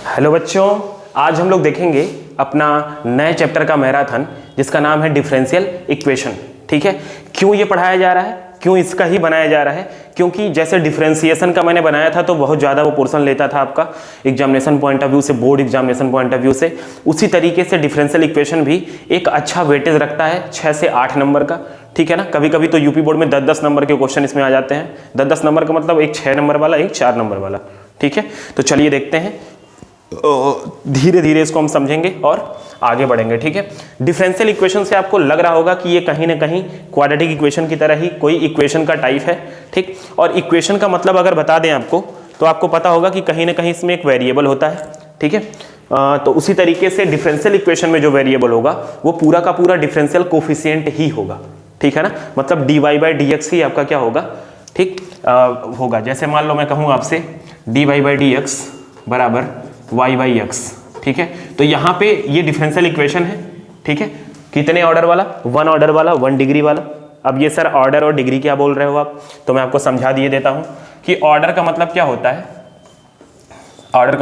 Hello बच्चों, आज हम लोग देखेंगे अपना नए चैप्टर का मैराथन जिसका नाम है डिफरेंशियल इक्वेशन। ठीक है, क्यों ये पढ़ाया जा रहा है, क्यों इसका ही बनाया जा रहा है? क्योंकि जैसे डिफरेंशिएशन का मैंने बनाया था तो बहुत ज़्यादा वो पोर्शन लेता था आपका एग्जामिनेशन पॉइंट ऑफ व्यू से, board examination point of view से। उसी तरीके से डिफरेंशियल इक्वेशन भी एक अच्छा वेटेज रखता है 6 से 8 नंबर का। ठीक है ना, कभी कभी तो यूपी बोर्ड में 10-10 नंबर के क्वेश्चन इसमें आ जाते हैं। 10-10 नंबर का मतलब एक 6 नंबर वाला, एक 4 नंबर वाला। ठीक है, तो चलिए देखते हैं, धीरे धीरे इसको हम समझेंगे और आगे बढ़ेंगे। ठीक है, डिफरेंशियल इक्वेशन से आपको लग रहा होगा कि ये कहीं ना कहीं क्वाड्रेटिक इक्वेशन की तरह ही कोई इक्वेशन का टाइप है। ठीक, और इक्वेशन का मतलब अगर बता दें आपको तो आपको पता होगा कि कहीं ना कहीं इसमें एक वेरिएबल होता है। ठीक है, तो उसी तरीके से डिफरेंशियल इक्वेशन में जो वेरिएबल होगा वो पूरा का पूरा डिफरेंशियल कोफिशिएंट ही होगा। ठीक है ना, मतलब dy/dx ही आपका क्या होगा, ठीक होगा। जैसे मान लो मैं कहूँ आपसे dy/dx बराबर y/x। ठीक है, तो यहाँ पे ये डिफरेंशियल इक्वेशन है। ठीक है, कितने ऑर्डर वाला? 1 ऑर्डर वाला, 1 डिग्री वाला। अब ये सर ऑर्डर और डिग्री क्या बोल रहे हो आप, तो मैं आपको समझा दिए देता हूँ कि ऑर्डर का मतलब क्या होता है, ऑर्डर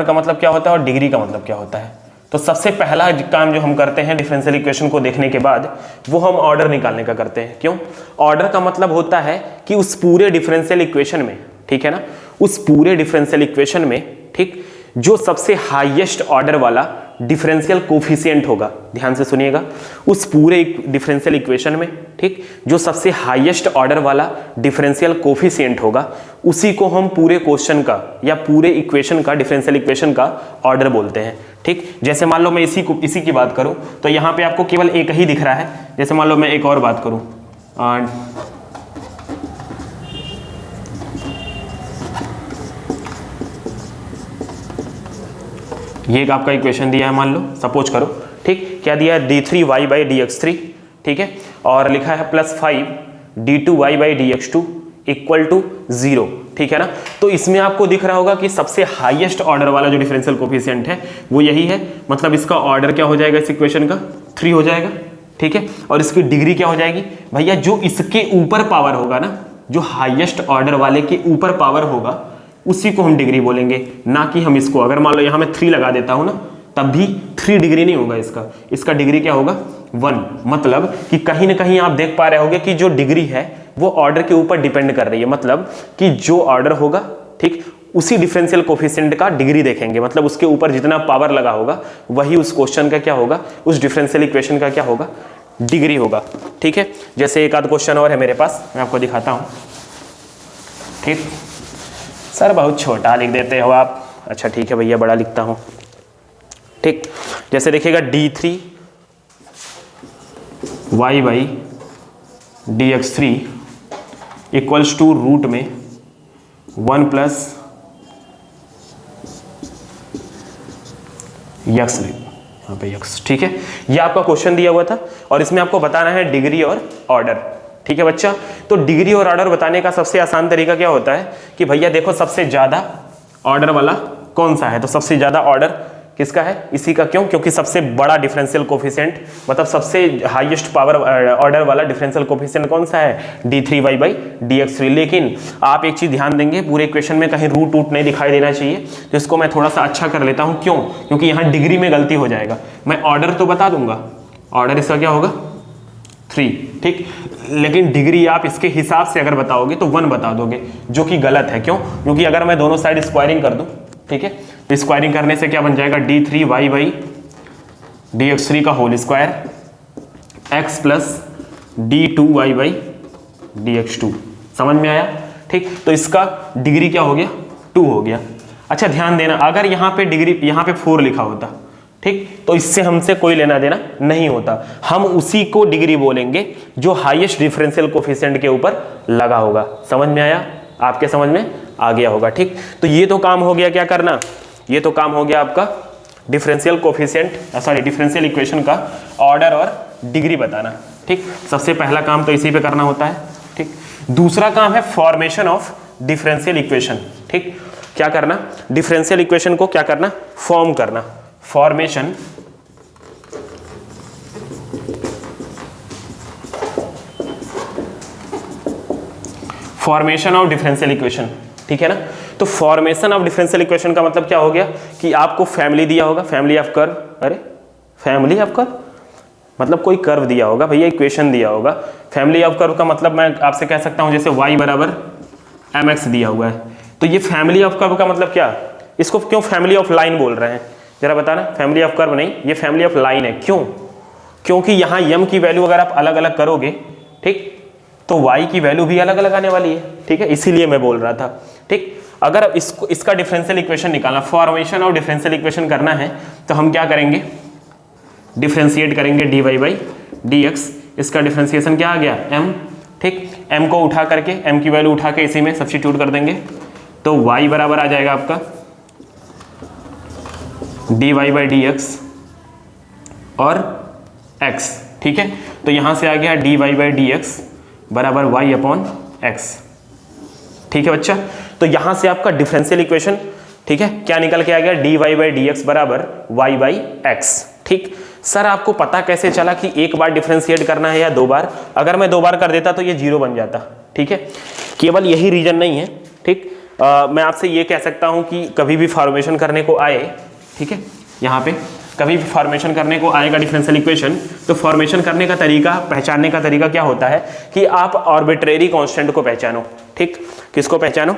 का मतलब क्या होता है और डिग्री का मतलब क्या होता है। तो सबसे पहला काम जो हम करते हैं डिफरेंशियल इक्वेशन को देखने के बाद वो हम ऑर्डर निकालने का करते हैं। क्यों? ऑर्डर का मतलब होता है कि उस पूरे डिफरेंशियल इक्वेशन में, ठीक है ना, उस पूरे डिफरेंशियल इक्वेशन में, ठीक, जो सबसे हाईएस्ट ऑर्डर वाला डिफरेंशियल कोफिशिएंट होगा, ध्यान से सुनिएगा, उस पूरे डिफरेंशियल इक्वेशन में, ठीक, जो सबसे हाईएस्ट ऑर्डर वाला डिफरेंशियल कोफिशिएंट होगा उसी को हम पूरे क्वेश्चन का या पूरे इक्वेशन का, डिफरेंशियल इक्वेशन का ऑर्डर बोलते हैं। ठीक, जैसे मान लो मैं इसी की बात करूं तो यहां पे आपको केवल एक ही दिख रहा है। जैसे मान लो मैं एक और बात करूं, ये एक आपका इक्वेशन दिया है, मान लो सपोज करो, ठीक, क्या दिया है, d3y/dx3, ठीक है, और लिखा है +5 d2y/dx2 = 0। ठीक है ना, तो इसमें आपको दिख रहा होगा कि सबसे हाईएस्ट ऑर्डर वाला जो डिफरेंशियल कोफिशिएंट है वो यही है, मतलब इसका ऑर्डर क्या हो जाएगा इस इक्वेशन का, 3 हो जाएगा। ठीक है, और इसकी डिग्री क्या हो जाएगी भैया, जो इसके ऊपर पावर होगा ना, जो हाईएस्ट ऑर्डर वाले के ऊपर पावर होगा उसी को हम डिग्री बोलेंगे, ना कि हम इसको, अगर मान लो यहाँ मैं 3 लगा देता हूँ ना तब भी 3 डिग्री नहीं होगा इसका डिग्री क्या होगा 1। मतलब कि कहीं ना कहीं आप देख पा रहे होगे कि जो डिग्री है वो ऑर्डर के ऊपर डिपेंड कर रही है। मतलब कि जो ऑर्डर होगा, ठीक, उसी डिफरेंशियल कोफिशिएंट का डिग्री देखेंगे, मतलब उसके ऊपर जितना पावर लगा होगा वही उस क्वेश्चन का क्या होगा, उस डिफरेंशियल इक्वेशन का क्या होगा, डिग्री होगा। ठीक है, जैसे एक आध क्वेश्चन और है मेरे पास, मैं आपको दिखाता हूँ। ठीक सर, बहुत छोटा लिख देते हो आप। अच्छा ठीक है भैया, बड़ा लिखता हूँ। ठीक, जैसे देखिएगा d3y/dx3 = रूट में 1 + x, यहाँ पे x। ठीक है, ये आपका क्वेश्चन दिया हुआ था और इसमें आपको बताना है डिग्री और ऑर्डर। ठीक है बच्चा, तो डिग्री और ऑर्डर बताने का सबसे आसान तरीका क्या होता है कि भैया देखो सबसे ज्यादा ऑर्डर वाला कौन सा है, तो सबसे ज्यादा ऑर्डर किसका है, इसी का। क्यों? क्योंकि सबसे बड़ा डिफरेंशियल कोफिशिएंट, मतलब सबसे हाईएस्ट पावर ऑर्डर वाला डिफरेंशियल कोफिशिएंट कौन सा है, d3y/dx3। लेकिन आप एक चीज ध्यान देंगे, पूरे इक्वेशन में कहीं रूट नहीं दिखाई देना चाहिए, तो इसको मैं थोड़ा सा अच्छा कर लेता हूं। क्यों? क्योंकि यहाँ डिग्री में गलती हो जाएगा। मैं ऑर्डर तो बता दूंगा, ऑर्डर इसका क्या होगा 3, ठीक, लेकिन डिग्री आप इसके हिसाब से अगर बताओगे तो 1 बता दोगे, जो कि गलत है। क्यों? क्योंकि अगर मैं दोनों साइड स्क्वायरिंग कर दूं, ठीक है, तो स्क्वायरिंग करने से क्या बन जाएगा, d3y/dx3 का होल स्क्वायर x + d2y/dx2। समझ में आया? ठीक, तो इसका डिग्री क्या हो गया, 2 हो गया। अच्छा ध्यान देना, अगर यहाँ पे डिग्री, यहाँ पे 4 लिखा होता, ठीक, तो इससे हमसे कोई लेना देना नहीं होता। हम उसी को डिग्री बोलेंगे जो हाईएस्ट डिफरेंशियल कोफिशिएंट के ऊपर लगा होगा। समझ में आया? आपके समझ में आ गया होगा। ठीक, तो ये तो काम हो गया, क्या करना, ये तो काम हो गया आपका differential coefficient, sorry differential equation का ऑर्डर और डिग्री बताना। ठीक, सबसे पहला काम तो इसी पे करना होता है। ठीक, दूसरा काम है फॉर्मेशन ऑफ डिफरेंशियल इक्वेशन। ठीक, क्या करना, डिफरेंशियल इक्वेशन को क्या करना, फॉर्म करना, फॉर्मेशन ऑफ डिफरेंशियल इक्वेशन। ठीक है ना, तो फॉर्मेशन ऑफ डिफरेंशियल इक्वेशन का मतलब क्या हो गया कि आपको फैमिली दिया होगा, फैमिली ऑफ कर्व, अरे फैमिली ऑफ कर्व मतलब कोई कर्व दिया होगा भैया, इक्वेशन दिया होगा। फैमिली ऑफ कर्व का मतलब मैं आपसे कह सकता हूं जैसे y बराबर mx दिया हुआ है, तो ये फैमिली ऑफ कर्व का मतलब क्या, इसको क्यों फैमिली ऑफ लाइन बोल रहे हैं जरा बताना। फैमिली ऑफ कर्व नहीं, ये फैमिली ऑफ लाइन है। क्यों? क्योंकि यहाँ m की वैल्यू अगर आप अलग अलग करोगे, ठीक, तो y की वैल्यू भी अलग अलग आने वाली है, ठीक है, इसीलिए मैं बोल रहा था। ठीक, अगर इसको इसका डिफरेंशियल इक्वेशन निकालना, फॉर्मेशन और डिफरेंशियल इक्वेशन करना है तो हम क्या करेंगे, डिफरेंशिएट करेंगे dy बाई dx। इसका डिफरेंशिएशन क्या आ गया, m, ठीक, m को उठा करके, m की वैल्यू उठा के इसी में सब्स्टिट्यूट कर देंगे, तो y बराबर आ जाएगा आपका dy बाई dx और x, ठीक है। तो यहां से आ गया dy बाई dx बराबर y अपॉन x, ठीक है बच्चा। तो यहां से आपका डिफरेंशियल इक्वेशन, ठीक है, क्या निकल के आ गया, dy बाई dx बराबर y बाई x। ठीक, सर आपको पता कैसे चला कि एक बार डिफरेंशिएट करना है या दो बार? अगर मैं दो बार कर देता तो ये जीरो बन जाता, ठीक है। केवल यही रीजन नहीं है, ठीक, मैं आपसे ये कह सकता हूं कि कभी भी फॉर्मेशन करने को आए, ठीक है, यहाँ पे कभी भी फॉर्मेशन करने को आएगा डिफरेंशियल इक्वेशन, तो फॉर्मेशन करने का तरीका, पहचानने का तरीका क्या होता है कि आप आर्बिट्रेरी कांस्टेंट को पहचानो। ठीक, किसको पहचानो,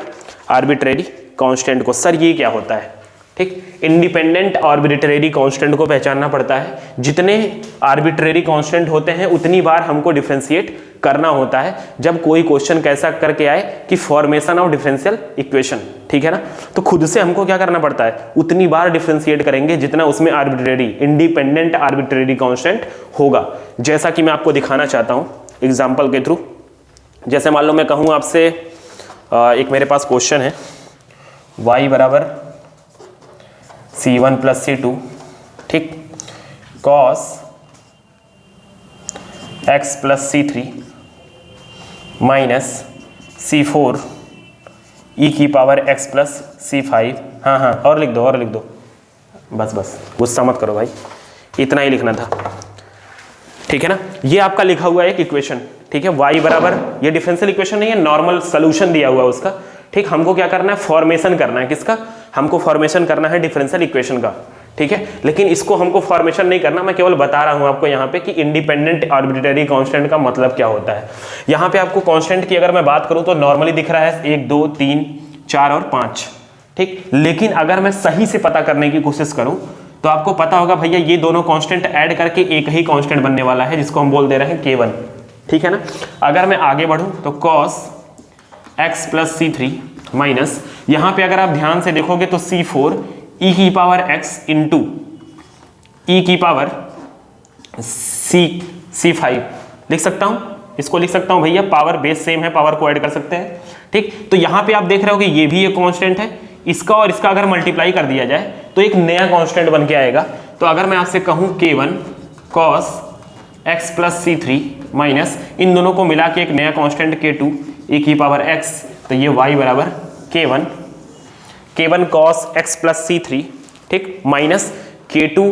आर्बिट्रेरी कांस्टेंट को। सर ये क्या होता है, ठीक, इंडिपेंडेंट आर्बिट्रेरी कांस्टेंट को पहचानना पड़ता है। जितने आर्बिट्रेरी कांस्टेंट होते हैं उतनी बार हमको डिफरेंशिएट करना होता है जब कोई क्वेश्चन कैसा करके आए कि फॉर्मेशन ऑफ डिफरेंशियल इक्वेशन, ठीक है ना। तो खुद से हमको क्या करना पड़ता है, उतनी बार डिफरेंशिएट करेंगे जितना उसमें आर्बिट्रेरी, इंडिपेंडेंट आर्बिट्रेरी कांस्टेंट होगा। जैसा कि मैं आपको दिखाना चाहता हूं एग्जांपल के थ्रू। जैसे मान लो मैं कहूं आपसे, एक मेरे पास क्वेश्चन है, y बराबर c1 प्लस c2, ठीक, cos x plus c3 minus c4 e की पावर x प्लस c5। हाँ हाँ, और लिख दो, और लिख दो, बस बस गुस्सा मत करो भाई, इतना ही लिखना था, ठीक है ना। ये आपका लिखा हुआ है एक इक्वेशन, ठीक है, y बराबर, ये डिफरेंशियल इक्वेशन नहीं है, नॉर्मल सोल्यूशन दिया हुआ है उसका। ठीक, हमको क्या करना है, फॉर्मेशन करना है, किसका, हमको फॉर्मेशन करना है डिफरेंशियल इक्वेशन का, ठीक है। लेकिन इसको हमको फॉर्मेशन नहीं करना, मैं केवल बता रहा हूं आपको यहाँ पे कि इंडिपेंडेंट आर्बिट्रेरी कांस्टेंट का मतलब क्या होता है। यहाँ पे आपको कांस्टेंट की अगर मैं बात करूं तो नॉर्मली दिख रहा है 1 2 3 4 और 5, ठीक। लेकिन अगर मैं सही से पता करने की कोशिश करूं तो आपको पता होगा भैया ये दोनों कांस्टेंट ऐड करके एक ही कांस्टेंट बनने वाला है, जिसको हम बोल दे रहे हैं k1, ठीक है ना। अगर मैं आगे बढ़ूं तो cos x plus c3 minus, यहां पे अगर आप ध्यान से देखोगे तो c4 e की पावर x इंटू e की पावर c5 लिख सकता हूं, इसको लिख सकता हूं भैया, पावर बेस सेम है, पावर को ऐड कर सकते हैं, ठीक। तो यहां पे आप देख रहे हो कि ये भी एक कांस्टेंट है, इसका और इसका अगर मल्टीप्लाई कर दिया जाए तो एक नया कांस्टेंट बन के आएगा। तो अगर मैं आपसे कहूं k1 cos x plus c3 minus, इन दोनों को मिला के एक नया कांस्टेंट k2 e की पावर x, तो ये y बराबर k1 cos x plus c3, ठीक, माइनस k2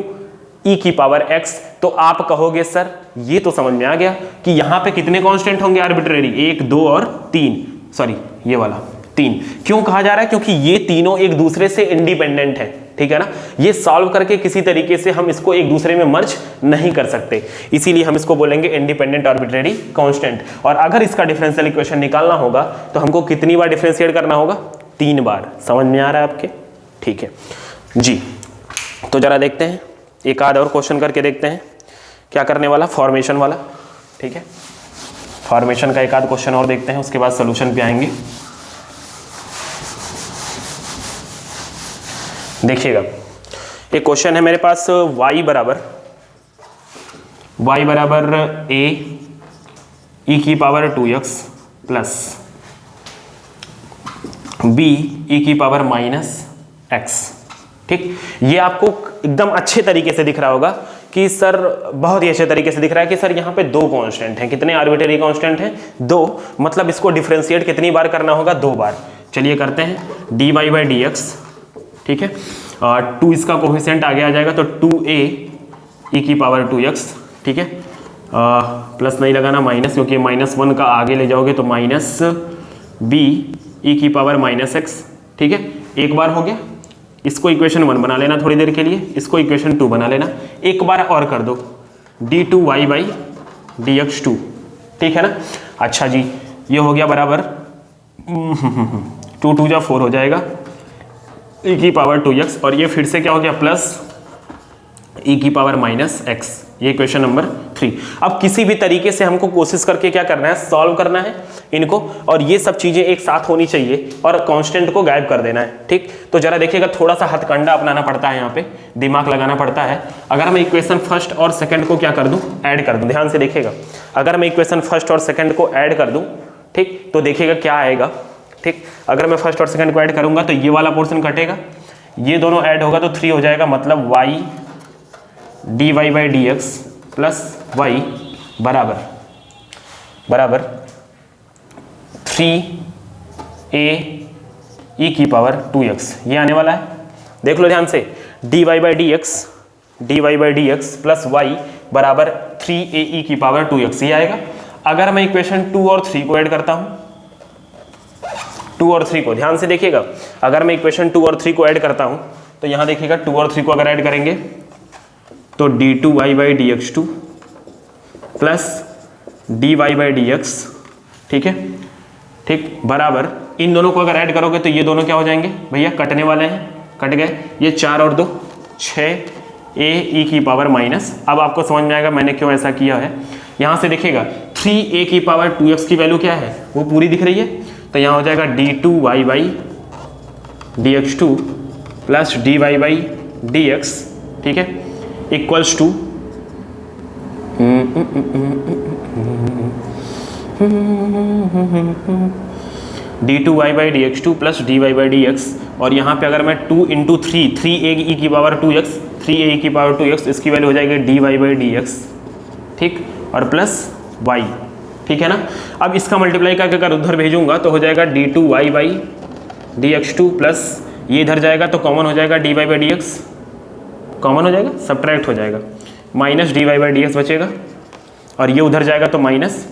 e की पावर x। तो आप कहोगे सर ये तो समझ में आ गया कि यहाँ पे कितने कांस्टेंट होंगे आर्बिट्रेरी, 1 2 और 3, सॉरी ये वाला 3। क्यों कहा जा रहा है, क्योंकि ये तीनों एक दूसरे से इंडिपेंडेंट है, ठीक है ना। ये सॉल्व करके किसी तरीके से हम इसको एक दूसरे में मर्ज नहीं कर सकते, इसीलिए हम इसको बोलेंगे इंडिपेंडेंट आर्बिट्रेरी कांस्टेंट। और अगर इसका डिफरेंशियल इक्वेशन निकालना होगा तो हमको कितनी बार डिफरेंशिएट करना होगा, 3 बार। समझ में आ रहा है आपके, ठीक है जी। तो जरा देखते हैं, एक आध और क्वेश्चन करके देखते हैं क्या करने वाला, फॉर्मेशन वाला, ठीक है। फॉर्मेशन का एक आध क्वेश्चन और देखते हैं, उसके बाद सोल्यूशन पे आएंगे। देखिएगा एक क्वेश्चन है मेरे पास, y बराबर a e की power 2x plus b e की पावर माइनस x, ठीक। ये आपको एकदम अच्छे तरीके से दिख रहा होगा कि सर, बहुत ही अच्छे तरीके से दिख रहा है कि सर यहाँ पे 2 कांस्टेंट हैं। कितने आर्बिट्रेरी कांस्टेंट हैं, 2, मतलब इसको डिफरेंशिएट कितनी बार करना होगा, 2 बार। चलिए करते हैं, dy बाई dx, ठीक है, 2 इसका कोफिशिएंट आगे आ जाएगा तो 2a e की पावर 2x, ठीक है, प्लस नहीं लगाना माइनस, क्योंकि -1 का आगे ले जाओगे तो माइनस b e की पावर माइनस x ठीक है, एक बार हो गया। इसको इक्वेशन 1 बना लेना थोड़ी देर के लिए, इसको इक्वेशन 2 बना लेना। एक बार और कर दो d2y/dx2, ठीक है ना। अच्छा जी, ये हो गया बराबर 2 2 जा 4 हो जाएगा e की पावर 2x, और ये फिर से क्या हो गया प्लस e की पावर -x। ये क्वेश्चन नंबर 3। अब किसी भी तरीके से हमको कोशिश करके क्या करना है, सॉल्व करना है इनको, और ये सब चीजें एक साथ होनी चाहिए और कांस्टेंट को गायब कर देना है, ठीक। तो जरा देखिएगा, थोड़ा सा हथकंडा अपनाना पड़ता है, यहाँ पे दिमाग लगाना पड़ता है। अगर मैं इक्वेशन फर्स्ट और सेकंड को क्या कर दूं, ऐड कर दूं, ध्यान से देखिएगा। अगर मैं इक्वेशन फर्स्ट और सेकंड को ऐड कर दूं, ठीक, तो देखिएगा क्या आएगा, ठीक। अगर मैं फर्स्ट और सेकंड को ऐड करूंगा तो ये वाला पोर्शन कटेगा, ये दोनों ऐड होगा तो 3 हो जाएगा, मतलब y dy/dx प्लस y बराबर 3a e की पावर 2x, ये आने वाला है। देख लो ध्यान से, dy/dx प्लस y बराबर 3a e की पावर 2x, ये आएगा। अगर मैं इक्वेशन 2 और 3 को ऐड करता हूं, 2 और 3 को ध्यान से देखिएगा, अगर मैं इक्वेशन 2 और 3 को ऐड करता हूं तो यहां देखिएगा 2 और 3 को अगर ऐड करेंगे तो d2y/dx2 प्लस dy/dx, ठीक है, ठीक, बराबर इन दोनों को अगर ऐड करोगे तो ये दोनों क्या हो जाएंगे भैया, कटने वाले हैं, कट गए, ये 4 और 2 6 a e की पावर माइनस। अब आपको समझ में आएगा मैंने क्यों ऐसा किया है। यहाँ से देखिएगा 3a की पावर 2x की वैल्यू क्या है, वो पूरी दिख रही है, तो यहाँ हो जाएगा d2y/dx2 प्लस dy/dx, ठीक है, equals to d2y/dx2 plus dy/dx, और यहाँ पे अगर मैं 2 × 3 3a e की पावर 2x 3a e की पावर 2x, इसकी वैल्यू हो जाएगी dy/dx, ठीक, और प्लस y, ठीक है ना। अब इसका मल्टीप्लाई करके अगर उधर भेजूंगा तो हो जाएगा d2y/dx2 प्लस ये इधर जाएगा तो कॉमन हो जाएगा dy/dx, कॉमन हो जाएगा, सब्ट्रैक्ट हो जाएगा, माइनस dy/dx बचेगा, और ये उधर जाएगा तो माइनस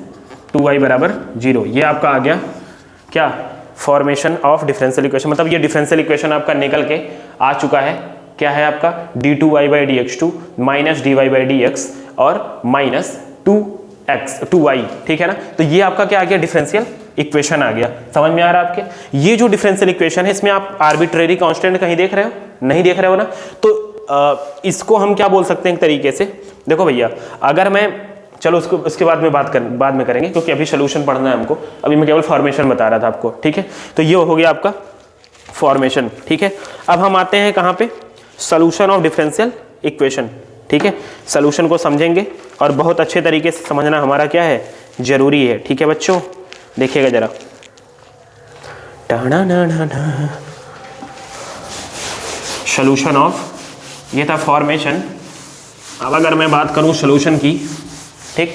2y बराबर 0। ये आपका आ गया क्या, फॉर्मेशन ऑफ डिफरेंशियल इक्वेशन, मतलब ये डिफरेंशियल इक्वेशन आपका निकल के आ चुका है। क्या है आपका d2y/dx2 माइनस dy/dx और माइनस 2y, ठीक है ना। तो ये आपका क्या आ गया, डिफरेंशियल इक्वेशन आ गया। समझ में आ रहा है आपके। ये जो डिफरेंशियल इक्वेशन है इसमें आप आर्बिट्रेरी कांस्टेंट कहीं देख रहे हो, नहीं देख रहे हो ना, तो इसको हम क्या बोल सकते हैं एक तरीके से, देखो भैया, अगर मैं, चलो उसके बाद में बाद में करेंगे, क्योंकि अभी सोल्यूशन पढ़ना है हमको, अभी मैं केवल फॉर्मेशन बता रहा था आपको, ठीक है। तो ये हो गया आपका फॉर्मेशन, ठीक है। अब हम आते हैं कहाँ पे, सोल्यूशन ऑफ डिफरेंशियल इक्वेशन, ठीक है। सोल्यूशन को समझेंगे और बहुत अच्छे तरीके से समझना हमारा क्या है, जरूरी है, ठीक है बच्चों। देखिएगा जरा, सोल्यूशन ऑफ, ये था फॉर्मेशन। अब अगर मैं बात करूं सोल्यूशन की, ठीक,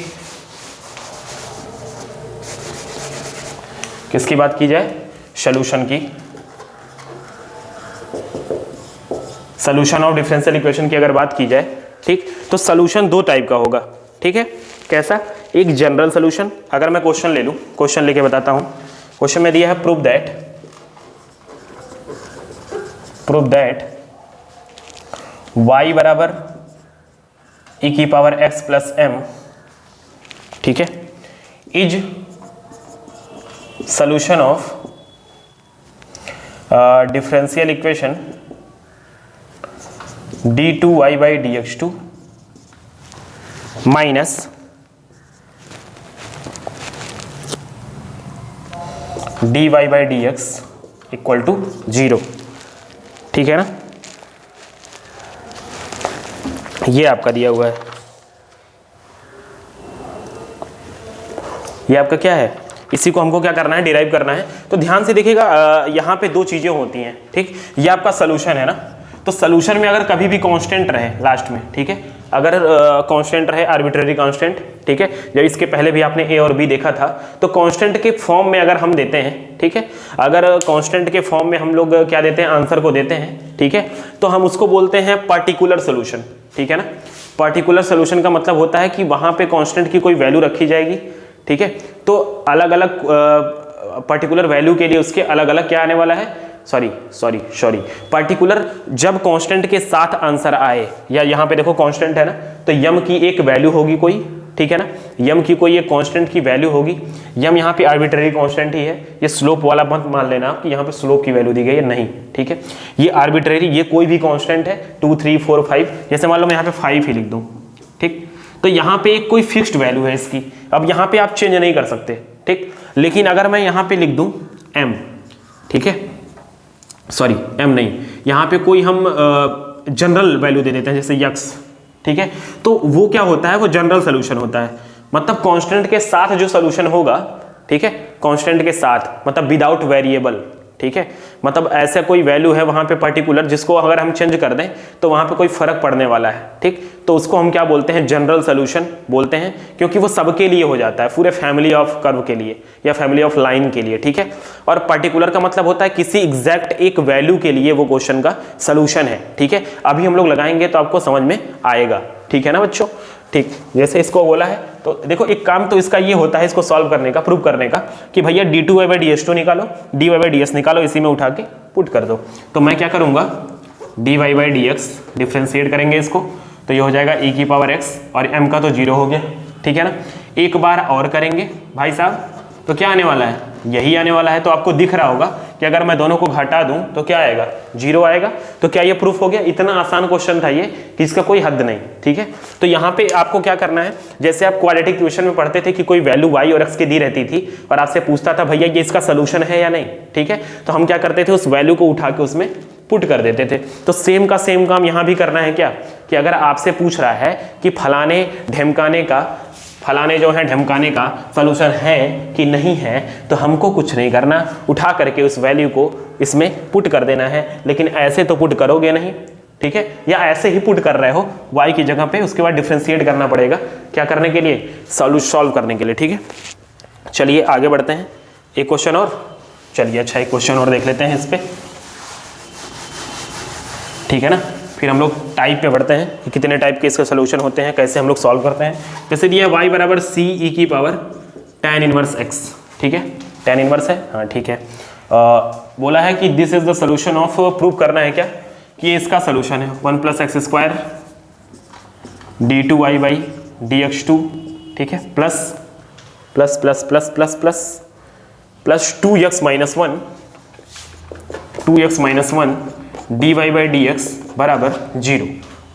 किसकी बात की जाए, सोल्यूशन की, सोल्यूशन ऑफ डिफरेंशियल इक्वेशन की अगर बात की जाए, ठीक, तो सोल्यूशन 2 टाइप का होगा, ठीक है। कैसा, एक जनरल सोल्यूशन, अगर मैं क्वेश्चन ले लूं, क्वेश्चन लेके बताता हूं। क्वेश्चन में दिया है प्रूव दैट y बराबर e की पावर x प्लस m, ठीक है, is solution of differential equation d2y/dx2 minus dy/dx equal to 0, ठीक है ना। ये आपका दिया हुआ है, ये आपका क्या है, इसी को हमको क्या करना है, डिराइव करना है। तो ध्यान से देखिएगा, यहाँ पे 2 चीजें होती हैं, ठीक। ये आपका सोल्यूशन है ना, तो सोल्यूशन में अगर कभी भी कांस्टेंट रहे लास्ट में, ठीक है, अगर कांस्टेंट रहे, आर्बिट्रेरी कांस्टेंट, ठीक है, जब इसके पहले भी आपने ए और बी देखा था, तो कांस्टेंट के फॉर्म में अगर हम देते हैं, ठीक है, अगर कांस्टेंट के फॉर्म में हम लोग क्या देते हैं, आंसर को देते हैं, ठीक है, तो हम उसको बोलते हैं पर्टिकुलर सोल्यूशन, ठीक है ना। पर्टिकुलर सोल्यूशन का मतलब होता है कि वहां पे कांस्टेंट की कोई वैल्यू रखी जाएगी, ठीक है, तो अलग अलग पर्टिकुलर वैल्यू के लिए उसके अलग अलग क्या आने वाला है, सॉरी पर्टिकुलर जब कांस्टेंट के साथ आंसर आए, या यहाँ पे देखो कांस्टेंट है ना, तो यम की एक वैल्यू होगी कोई, ठीक है ना, यम की कोई एक कांस्टेंट की वैल्यू होगी। यम यहाँ पे आर्बिट्रेरी कांस्टेंट ही है, ये स्लोप वाला मत मान लेना कि यहाँ पे स्लोप की वैल्यू दी गई है, नहीं, ठीक है, ये आर्बिट्रेरी, ये कोई भी कांस्टेंट है 2 3 4 5, जैसे मान लो मैं यहाँ पे 5 ही लिख दूँ, ठीक, तो यहाँ पे एक कोई फिक्स्ड वैल्यू है इसकी, अब यहाँ पे आप चेंज नहीं कर सकते, ठीक। लेकिन अगर मैं यहाँ पे लिख दूँ m, ठीक है, सॉरी m नहीं, यहाँ पे कोई हम जनरल वैल्यू दे देते हैं जैसे x, ठीक है, तो वो क्या होता है, वो जनरल सोल्यूशन होता है, मतलब कांस्टेंट के साथ जो सोल्यूशन होगा, ठीक है, कांस्टेंट के साथ मतलब विदाउट वेरिएबल, ठीक है, मतलब ऐसा कोई वैल्यू है वहां पे पर्टिकुलर जिसको अगर हम चेंज कर दें तो वहां पे कोई फर्क पड़ने वाला है, ठीक, तो उसको हम क्या बोलते हैं, जनरल सोल्यूशन बोलते हैं, क्योंकि वो सबके लिए हो जाता है, पूरे फैमिली ऑफ कर्व के लिए या फैमिली ऑफ लाइन के लिए, ठीक है। और पर्टिकुलर का मतलब होता है किसी एग्जैक्ट एक वैल्यू के लिए वो क्वेश्चन का सोल्यूशन है, ठीक है। अभी हम लोग लगाएंगे तो आपको समझ में आएगा, ठीक है ना बच्चों, ठीक। जैसे इसको बोला है तो देखो एक काम तो इसका ये होता है इसको सॉल्व करने का, प्रूव करने का कि भैया d2y/ds2 निकालो, dy/ds निकालो, इसी में उठा के पुट कर दो। तो मैं क्या करूंगा, dy/dx डिफ्रेंशिएट करेंगे इसको, तो ये हो जाएगा e⁻x और m का तो 0 हो गया, ठीक है ना। एक बार और करेंगे भाई साहब, तो क्या आने वाला है, यही आने वाला है। तो आपको दिख रहा होगा कि अगर मैं दोनों को घटा दूं तो क्या आएगा, 0 आएगा। तो क्या ये प्रूफ हो गया? इतना आसान क्वेश्चन था ये कि इसका कोई हद नहीं, ठीक है। तो यहाँ पे आपको क्या करना है, जैसे आप क्वाड्रेटिक इक्वेशन में पढ़ते थे कि कोई वैल्यू y और x की दी रहती थी और आपसे पूछता था भैया ये इसका सोल्यूशन है या नहीं, ठीक है। तो हम क्या करते थे, उस वैल्यू को उठा के उसमें पुट कर देते थे। तो सेम का सेम काम यहाँ भी करना है क्या, कि अगर आपसे पूछ रहा है कि फलाने जो है ढमकाने का सोल्यूशन है कि नहीं है, तो हमको कुछ नहीं करना, उठा करके उस वैल्यू को इसमें पुट कर देना है। लेकिन ऐसे तो पुट करोगे नहीं, ठीक है, या ऐसे ही पुट कर रहे हो y की जगह पे, उसके बाद डिफरेंशिएट करना पड़ेगा क्या करने के लिए, सॉल्व करने के लिए, ठीक है। चलिए आगे बढ़ते हैं, एक क्वेश्चन और, चलिए अच्छा एक क्वेश्चन और देख लेते हैं इस पे, ठीक है ना। फिर हम लोग टाइप पे बढ़ते हैं कि कितने टाइप के इसके सोल्यूशन होते हैं, कैसे हम लोग सॉल्व करते हैं। जैसे दिया y बराबर c e की पावर tan इनवर्स x, ठीक है, tan इनवर्स है, हाँ ठीक है। बोला है कि this is the solution of, prove करना है क्या कि इसका सोल्यूशन है 1 + x² d2y/dx2, ठीक है, प्लस 2x-1 dy/dx बराबर 0,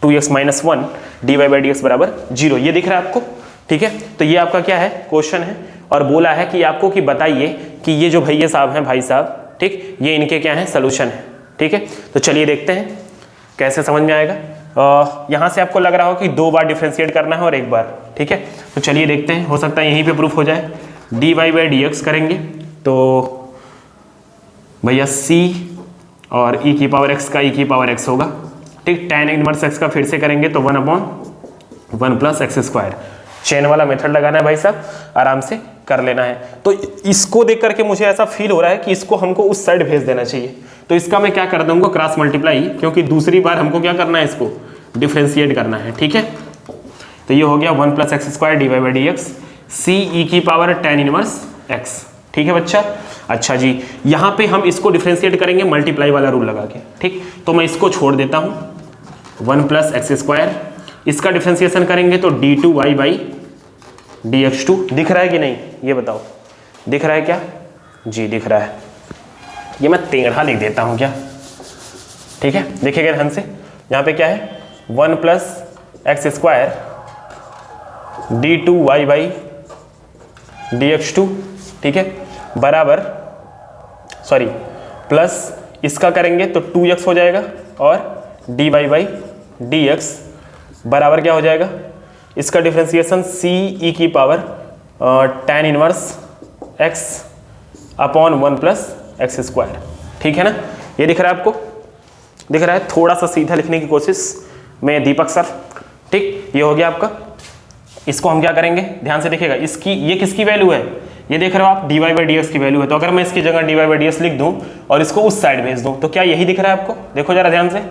2x-1 dy/dx बराबर 0, ये दिख रहा है आपको, ठीक है। तो ये आपका क्या है, क्वेश्चन है, और बोला है कि आपको कि बताइए कि ये जो भैया साहब हैं, भाई साहब, ठीक, ये इनके क्या है, सोल्यूशन है, ठीक है। तो चलिए देखते हैं कैसे समझ में आएगा। यहाँ से आपको लग रहा हो कि 2 बार डिफ्रेंशिएट करना है और 1 बार, ठीक है। तो चलिए देखते हैं, हो सकता है यहीं पे प्रूफ हो जाए। dy/dx करेंगे तो भैया c और e की पावर x का e⁻x होगा, ठीक। tan इनवर्स x का फिर से करेंगे तो 1/1 + x², चेन वाला मेथड लगाना है भाई साहब, आराम से कर लेना है। तो इसको देख करके मुझे ऐसा फील हो रहा है कि इसको हमको उस साइड भेज देना चाहिए, तो इसका मैं क्या कर दूंगा, क्रॉस मल्टीप्लाई, क्योंकि दूसरी बार हमको क्या करना है, इसको डिफ्रेंशिएट करना है, ठीक है। तो ये हो गया 1 + x² dy/dx c e की पावर tan इनवर्स x, ठीक है बच्चा। अच्छा जी, यहाँ पे हम इसको डिफ्रेंशिएट करेंगे मल्टीप्लाई वाला रूल लगा के, ठीक। तो मैं इसको छोड़ देता हूँ, 1 + x², इसका डिफ्रेंशिएशन करेंगे तो d2y/dx2, दिख रहा है कि नहीं, ये बताओ, दिख रहा है क्या जी, दिख रहा है। ये मैं टेढ़ा लिख देता हूँ क्या, ठीक है, देखिएगा ध्यान से, यहाँ पे क्या है 1 + x² d2y/dx2, ठीक है, बराबर सॉरी प्लस इसका करेंगे तो 2x हो जाएगा और dy/dx बराबर क्या हो जाएगा, इसका डिफ्रेंशिएशन c e की power tan inverse x upon 1 + x², ठीक है ना। ये दिख रहा है आपको, दिख रहा है, थोड़ा सा सीधा लिखने की कोशिश में दीपक सर, ठीक। ये हो गया आपका। इसको हम क्या करेंगे, ध्यान से देखिएगा, इसकी ये किसकी वैल्यू है, ये देख रहे हो आप, dy/dx की वैल्यू है। तो अगर मैं इसकी जगह dy/dx लिख दूं और इसको उस साइड भेज दूं तो क्या यही दिख रहा है आपको, देखो जरा ध्यान से।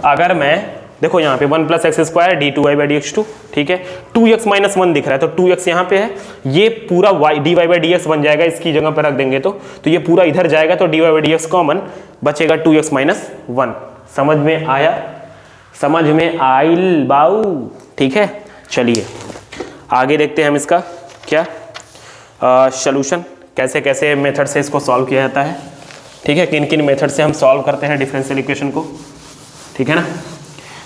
अगर मैं देखो यहाँ पे 1 + x² d2y/dx2, ठीक है। 2x - 1 दिख रहा है तो 2x यहाँ पे है, ये पूरा dy/dx बन जाएगा, इसकी जगह पर रख देंगे तो ये पूरा इधर जाएगा तो dy/dx कॉमन बचेगा 2x - 1। समझ में आया? समझ में आइल बाऊ, ठीक है। चलिए आगे देखते हैं हम इसका क्या सॉल्यूशन, कैसे कैसे मेथड से इसको सॉल्व किया जाता है, ठीक है। किन किन मेथड से हम सॉल्व करते हैं डिफरेंशियल इक्वेशन को, ठीक है ना।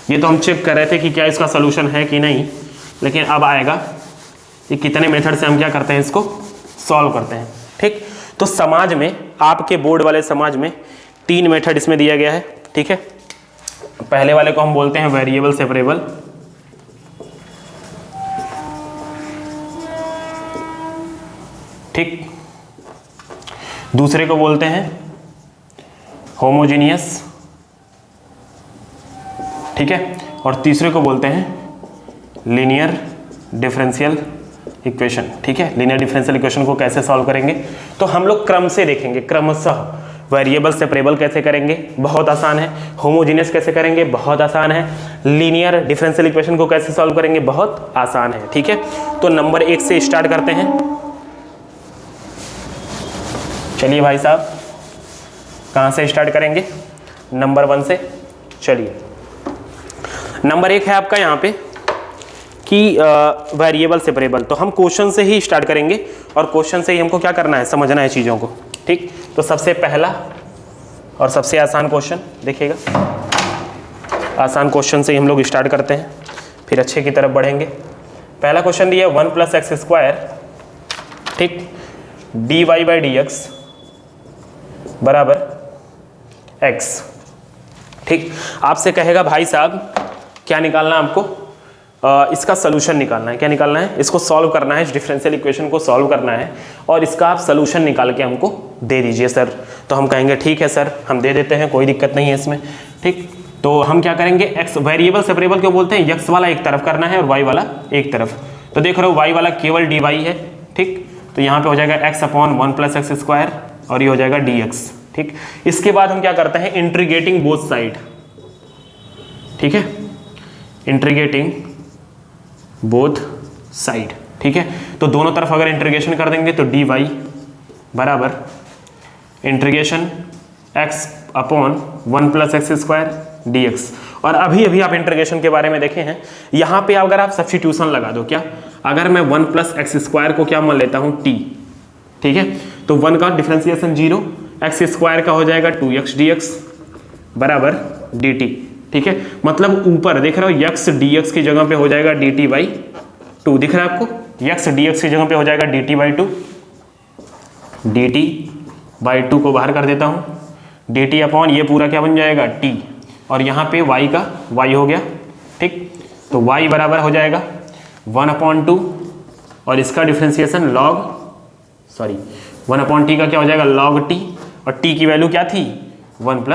ये तो हम चेक कर रहे थे कि क्या इसका सॉल्यूशन है कि नहीं, लेकिन अब आएगा कि कितने मेथड से हम क्या करते हैं, इसको सॉल्व करते हैं, ठीक। तो समाज में, आपके बोर्ड वाले समाज में 3 मेथड इसमें दिया गया है, ठीक है। पहले वाले को हम बोलते हैं वेरिएबल सेपरेबल, ठीक। दूसरे को बोलते हैं होमोजीनियस, ठीक है। और तीसरे को बोलते हैं लीनियर डिफरेंशियल इक्वेशन, ठीक है। लीनियर डिफरेंशियल इक्वेशन को कैसे सॉल्व करेंगे तो हम लोग क्रम से देखेंगे, क्रमशः। वेरिएबल सेपरेबल कैसे करेंगे, बहुत आसान है। होमोजीनियस कैसे करेंगे, बहुत आसान है। लीनियर डिफरेंशियल इक्वेशन को कैसे सॉल्व करेंगे, बहुत आसान है, ठीक है। तो नंबर 1 से स्टार्ट करते हैं। चलिए भाई साहब, कहाँ से स्टार्ट करेंगे? नंबर 1 से। चलिए नंबर 1 है आपका यहाँ पे कि वेरिएबल सेपरेबल, तो हम क्वेश्चन से ही स्टार्ट करेंगे और क्वेश्चन से ही हमको क्या करना है, समझना है चीज़ों को, ठीक। तो सबसे पहला और सबसे आसान क्वेश्चन देखिएगा, आसान क्वेश्चन से ही हम लोग स्टार्ट करते हैं, फिर अच्छे की तरफ बढ़ेंगे। पहला क्वेश्चन दिया 1 + x², ठीक, dy/dx = x, ठीक। आपसे कहेगा भाई साहब क्या निकालना है आपको, इसका सलूशन निकालना है। क्या निकालना है? इसको सॉल्व करना है, इस डिफरेंशियल इक्वेशन को सॉल्व करना है और इसका आप सलूशन निकाल के हमको दे दीजिए सर। तो हम कहेंगे ठीक है सर, हम दे देते हैं, कोई दिक्कत नहीं है इसमें, ठीक। तो हम क्या करेंगे, x वेरिएबल सेपरेबल क्यों बोलते हैं, x वाला एक तरफ करना है और y वाला एक तरफ। तो देख रहे हो y वाला केवल dy है, ठीक। तो यहाँ पे हो जाएगा x/1 + x² और ये हो जाएगा dx, ठीक। इसके बाद हम क्या करते हैं, इंटीग्रेटिंग बोथ साइड, ठीक है, इंटीग्रेटिंग बोथ साइड, ठीक है। तो दोनों तरफ अगर इंटीग्रेशन कर देंगे तो dy बराबर इंटीग्रेशन x/1 + x² dx। और अभी अभी आप इंटीग्रेशन के बारे में देखे हैं, यहाँ पे अगर आप सब्स्टिट्यूशन लगा दो, क्या अगर मैं 1 + x² को क्या मान लेता हूँ t, ठीक है। तो 1 का डिफरेंशिएशन 0, x² का हो जाएगा 2x dx बराबर dt, ठीक है। मतलब ऊपर देख रहे हो x dx की जगह पे हो जाएगा dt/2, दिख रहा है आपको, x dx की जगह पे हो जाएगा dt/2, dt/2 को बाहर कर देता हूँ, dt/ ये पूरा क्या बन जाएगा t, और यहाँ पे y का y हो गया, ठीक। तो y बराबर हो जाएगा 1/2 और इसका डिफरेंशिएशन log 1/t का क्या हो जाएगा log t, और t की वैल्यू क्या थी 1 +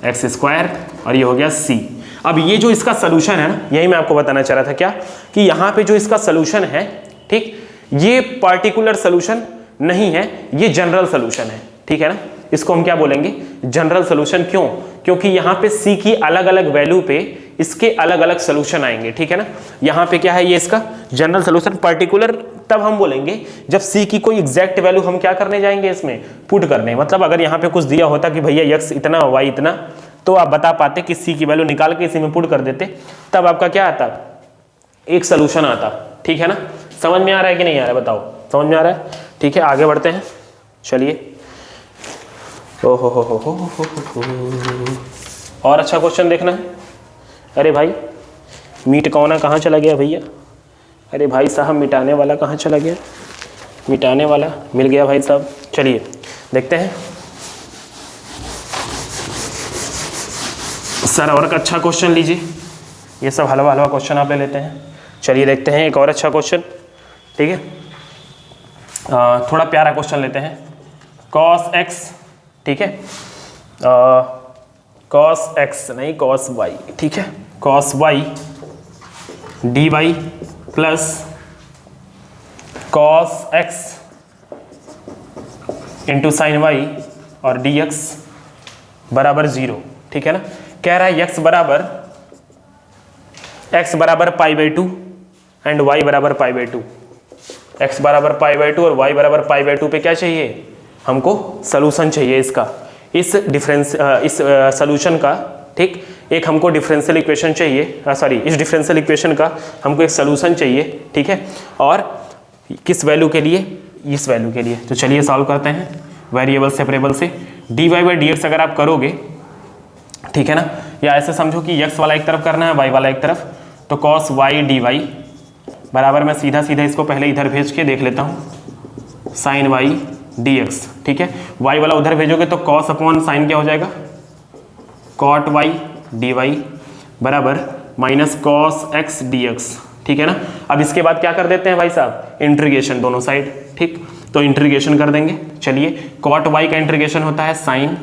x² और ये हो गया c। अब ये जो इसका सलूशन है ना, यही मैं आपको बताना चाह रहा था क्या, कि यहाँ पे जो इसका सलूशन है, ठीक, ये पार्टिकुलर सलूशन नहीं है, ये जनरल सलूशन है, ठीक है ना। इसको हम क्या बोलेंगे, जनरल सलूशन। क्यों? क्योंकि यहाँ पे c की अलग अलग वैल्यू पे इसके अलग अलग सलूशन आएंगे, ठीक है ना। यहाँ पे क्या है, ये इसका जनरल सलूशन। पर्टिकुलर तब हम बोलेंगे जब c की कोई एग्जैक्ट वैल्यू हम क्या करने जाएंगे, इसमें पुट करने। मतलब अगर यहाँ पे कुछ दिया होता कि भैया x इतना y इतना, तो आप बता पाते कि c की वैल्यू निकाल के इसी में पुट कर देते, तब आपका क्या आता, एक सलूशन आता, ठीक है ना। समझ में आ रहा है कि नहीं आ रहा है, बताओ, समझ में आ रहा है, ठीक है। आगे बढ़ते हैं, चलिए। और अच्छा क्वेश्चन देखना है। अरे भाई मीट कौना कहाँ चला गया भैया, अरे भाई साहब मिटाने वाला कहाँ चला गया, मिटाने वाला मिल गया भाई साहब। चलिए देखते हैं सर, और एक अच्छा क्वेश्चन लीजिए, ये सब हलवा हलवा क्वेश्चन आप ले लेते हैं। चलिए देखते हैं एक और अच्छा क्वेश्चन, ठीक है। थोड़ा प्यारा क्वेश्चन लेते हैं, cos x, ठीक है, cos x नहीं cos y, ठीक है, cos y dy plus cos x into sine y और dx बराबर 0, ठीक है ना। कह रहा है x बराबर x बराबर pi by two and y बराबर पाई बाई टू, x बराबर पाई बाई टू और y बराबर पाई बाई टू पे क्या चाहिए हमको, सलूशन चाहिए इसका, इस सलूशन का, ठीक। एक हमको डिफरेंशियल इक्वेशन चाहिए, सॉरी इस डिफरेंशियल इक्वेशन का हमको एक सलूशन चाहिए, ठीक है। और किस वैल्यू के लिए, इस वैल्यू के लिए। तो चलिए सॉल्व करते हैं वेरिएबल सेपरेबल से। dy बाई डी एक्स अगर आप करोगे, ठीक है ना, या ऐसे समझो कि x वाला एक तरफ करना है, y वाला एक तरफ, तो cos y dy बराबर, मैं सीधा सीधा इसको पहले इधर भेज के देख लेता हूँ, sin y dx, ठीक है। y वाला उधर भेजोगे तो cos अपॉन साइन क्या हो जाएगा, cot y dy बराबर माइनस cos x dx, ठीक है ना। अब इसके बाद क्या कर देते हैं भाई साहब, इंटीग्रेशन दोनों साइड, ठीक। तो इंटीग्रेशन कर देंगे। चलिए cot y का इंटीग्रेशन होता है sine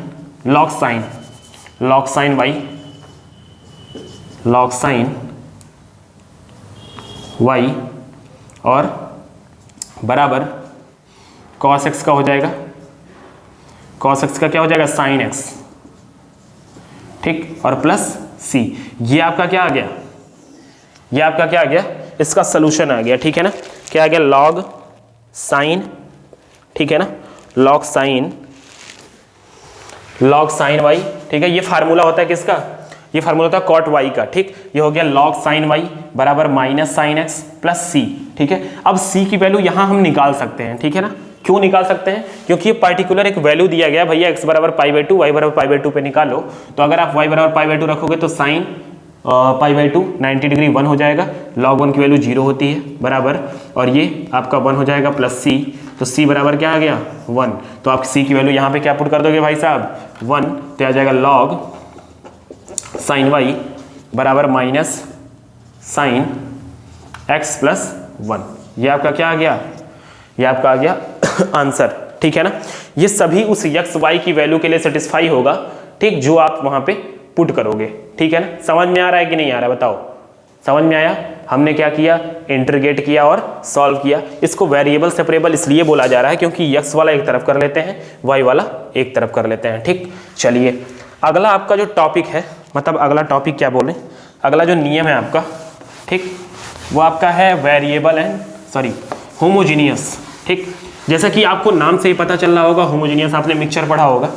log sine y log sine y और बराबर cos x का हो जाएगा, cos x का क्या हो जाएगा, sin x, ठीक, और प्लस c। ये आपका क्या आ गया, ये आपका क्या आ गया, इसका सलूशन आ गया, ठीक है ना। क्या आ गया, log साइन, ठीक है ना, log साइन y, ठीक है। ये फार्मूला होता है किसका, ये फार्मूला होता है cot y का, ठीक। ये हो गया log साइन y बराबर minus sine x plus c, ठीक है। अब c की वैल्यू यहां हम निकाल सकते हैं, ठीक है ना। क्यों निकाल सकते हैं, क्योंकि ये पर्टिकुलर एक वैल्यू दिया गया, भैया x बराबर पाई बाई टू, y बराबर पाई बाई टू पे निकालो। तो अगर आप y बराबर पाई बाई टू रखोगे तो sine pi by two 90 degree 1 हो जाएगा, log 1 की वैल्यू 0 होती है बराबर, और ये आपका 1 हो जाएगा प्लस c, तो c बराबर क्या आ गया 1। तो आप c की वैल्यू यहाँ पे क्या पुट कर दोगे भाई साहब 1, तो आ जाएगा log साइन y बराबर माइनस साइन x प्लस 1। ये आपका क्या आ गया, ये आपका आ गया आंसर, ठीक है ना। ये सभी उस x y की वैल्यू के लिए सेटिस्फाई होगा, ठीक, जो आप वहां पे पुट करोगे, ठीक है ना। समझ में आ रहा है कि नहीं आ रहा है, बताओ, समझ में आया। हमने क्या किया, इंटीग्रेट किया और सॉल्व किया। इसको वेरिएबल सेपरेबल इसलिए बोला जा रहा है क्योंकि x वाला एक तरफ कर लेते हैं, y वाला एक तरफ कर लेते हैं, ठीक। चलिए अगला आपका जो टॉपिक है, मतलब अगला टॉपिक क्या बोले, अगला जो नियम है आपका, ठीक, वो आपका है वेरिएबल एंड सॉरी होमोजीनियस, ठीक। जैसा कि आपको नाम से ही पता चल रहा होगा, होमोजीनियस आपने मिक्सचर पढ़ा होगा,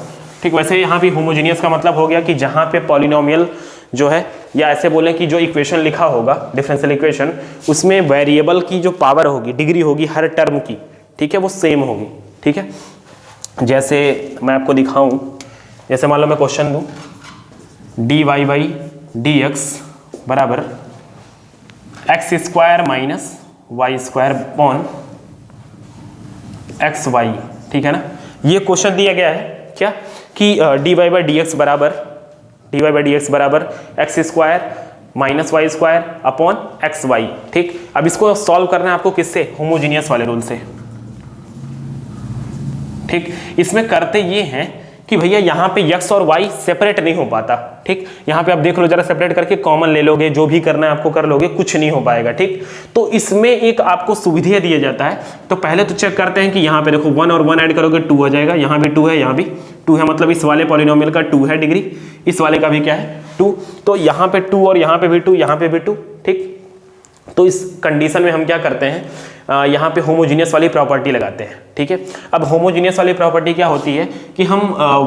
ठीक। वैसे यहाँ भी होमोजीनियस का मतलब हो गया कि जहाँ पे पॉलिनोमियल जो है, या ऐसे बोलें कि जो इक्वेशन लिखा होगा डिफरेंशियल इक्वेशन, उसमें वेरिएबल की जो पावर होगी, डिग्री होगी हर टर्म की, ठीक है, वो सेम होगी, ठीक है। जैसे मैं आपको दिखाऊं, जैसे मान लो मैं क्वेश्चन दूं, dy बाई डी एक्स बराबर x square minus y square upon x y, ठीक है ना। ये क्वेश्चन दिया गया है क्या कि dy बाई डी एक्स बराबर x square minus y square upon x y, ठीक। अब इसको सॉल्व करना है आपको किससे, होमोजीनियस वाले रूल से, ठीक। इसमें करते ये हैं कि भैया यहाँ पे x और y सेपरेट नहीं हो पाता, ठीक। यहाँ पे आप देख लो जरा, सेपरेट करके कॉमन ले लोगे, जो भी करना है आपको कर लोगे, कुछ नहीं हो पाएगा, ठीक। तो इसमें एक आपको सुविधा दिया जाता है। तो पहले तो चेक करते हैं कि यहाँ पे देखो 1 और 1 ऐड करोगे 2 हो जाएगा, यहाँ भी 2 है, यहाँ भी 2 है, मतलब इस वाले पॉलिनोमियल का 2 है डिग्री, इस वाले का भी क्या है 2। तो यहाँ पे 2 और यहाँ पे भी 2, यहाँ पे भी 2, ठीक। तो इस कंडीशन में हम क्या करते हैं, यहाँ पे होमोजीनियस वाली प्रॉपर्टी लगाते हैं, ठीक है। अब होमोजीनियस वाली प्रॉपर्टी क्या होती है कि हम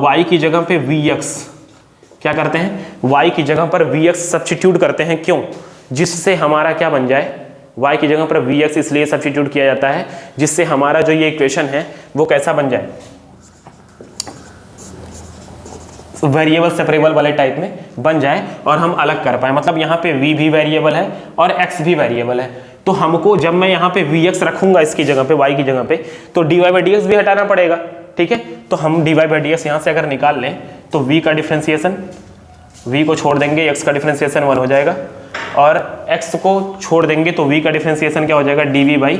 y की जगह पे vx क्या करते हैं, y की जगह पर vx सब्स्टिट्यूट करते हैं, क्यों, जिससे हमारा क्या बन जाए, y की जगह पर vx इसलिए सब्स्टिट्यूट किया जाता है जिससे हमारा जो ये इक्वेशन है वो कैसा बन जाए, वेरिएबल सेपरेबल वाले टाइप में बन जाए और हम अलग कर पाए। मतलब यहाँ पे v भी वेरिएबल है और x भी वेरिएबल है, तो हमको जब मैं यहाँ पे vx रखूंगा इसकी जगह पे, y की जगह पे, तो dy बाई डी एक्स भी हटाना पड़ेगा, ठीक है। तो हम dy बाई डी एक्स यहाँ से अगर निकाल लें तो v का डिफ्रेंसिएशन, v को छोड़ देंगे, x का डिफ्रेंसिएशन 1 हो जाएगा, और x को छोड़ देंगे तो v का डिफ्रेंसिएशन क्या हो जाएगा, dv बाई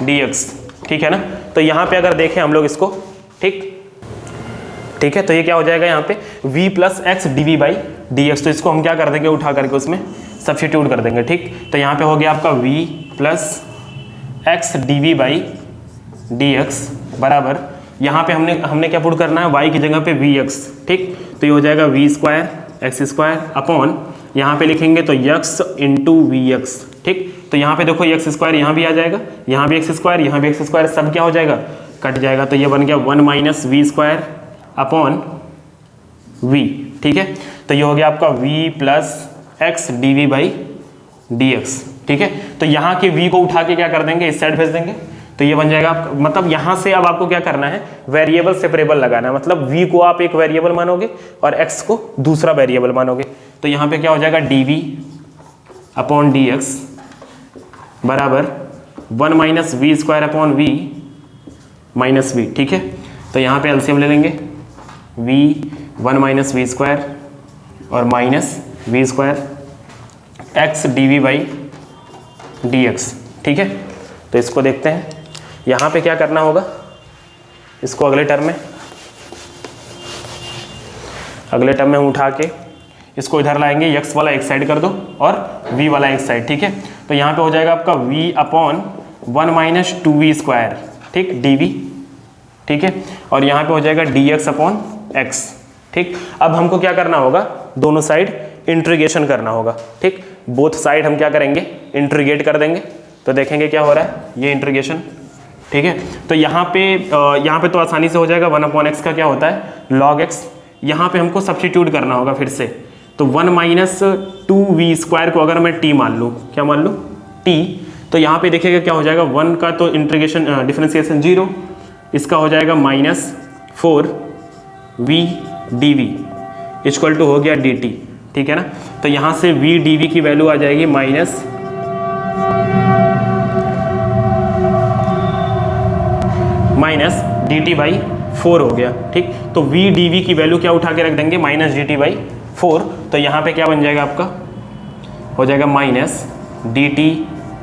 डी एक्स, ठीक है ना। तो यहाँ पे अगर देखें हम लोग इसको, ठीक है, तो ये क्या हो जाएगा यहाँ पे v plus x D by d x. तो इसको हम क्या कर देंगे, उठा करके उसमें सब्स्टिट्यूट कर देंगे, ठीक। तो यहाँ पे हो गया आपका v plus x D by d x बराबर, यहाँ पे हमने क्या पुट करना है, y की जगह पे vx, ठीक। तो ये हो जाएगा v square x square upon यहाँ पे लिखेंगे तो x इंटू वी एक्स, ठीक। तो यहाँ पे देखो एक्स स्क्वायर यहाँ भी आ जाएगा, यहाँ भी एक्स स्क्वायर, यहाँ भी एक्स स्क्वायर, सब क्या हो जाएगा, कट जाएगा। तो ये बन गया 1 minus v square upon v, ठीक है। तो ये हो गया आपका v plus x d v by d x, ठीक है। तो यहाँ के v को उठा के क्या कर देंगे, इस साइड भेज देंगे। तो ये बन जाएगा आपका, मतलब यहाँ से अब आपको क्या करना है, वेरिएबल सेपरेबल लगाना है। मतलब v को आप एक वेरिएबल मानोगे और x को दूसरा वेरिएबल मानोगे। तो यहाँ पे क्या हो जाएगा, dv अपॉन डी एक्स बराबर 1 minus v square upon v minus v, ठीक है। तो यहाँ पे एलसीएम ले लेंगे, v 1 माइनस वी स्क्वायर और minus v square x d v by d x, ठीक है। तो इसको देखते हैं, यहाँ पे क्या करना होगा, इसको अगले टर्म में उठा के इसको इधर लाएंगे, x वाला एक साइड कर दो और v वाला एक साइड, ठीक है। तो यहाँ पे हो जाएगा आपका v upon 1 minus 2v square, ठीक, dv, ठीक है। और यहाँ पे हो जाएगा dx अपॉन x, ठीक। अब हमको क्या करना होगा, दोनों साइड इंटीग्रेशन करना होगा, ठीक। बोथ साइड हम क्या करेंगे, इंटीग्रेट कर देंगे। तो देखेंगे क्या हो रहा है, ये इंटीग्रेशन, ठीक है। तो यहाँ पे तो आसानी से हो जाएगा, 1 अपॉन एक्स का क्या होता है, लॉग एक्स। यहाँ पे हमको सब्स्टिट्यूट करना होगा फिर से। तो 1 माइनस 2v स्क्वायर को अगर मैं t मान लूँ, क्या मान लूँ, t, तो यहाँ पे देखिएगा क्या हो जाएगा, 1 का तो इंटीग्रेशन डिफरेंशिएशन 0, इसका हो जाएगा minus 4v dv equal to हो गया dt, ठीक है ना। तो यहाँ से v dv की वैल्यू आ जाएगी माइनस dt बाई 4 हो गया, ठीक। तो v dv की वैल्यू क्या उठा के रख देंगे, माइनस dt बाई 4। तो यहाँ पे क्या बन जाएगा आपका, हो जाएगा माइनस dt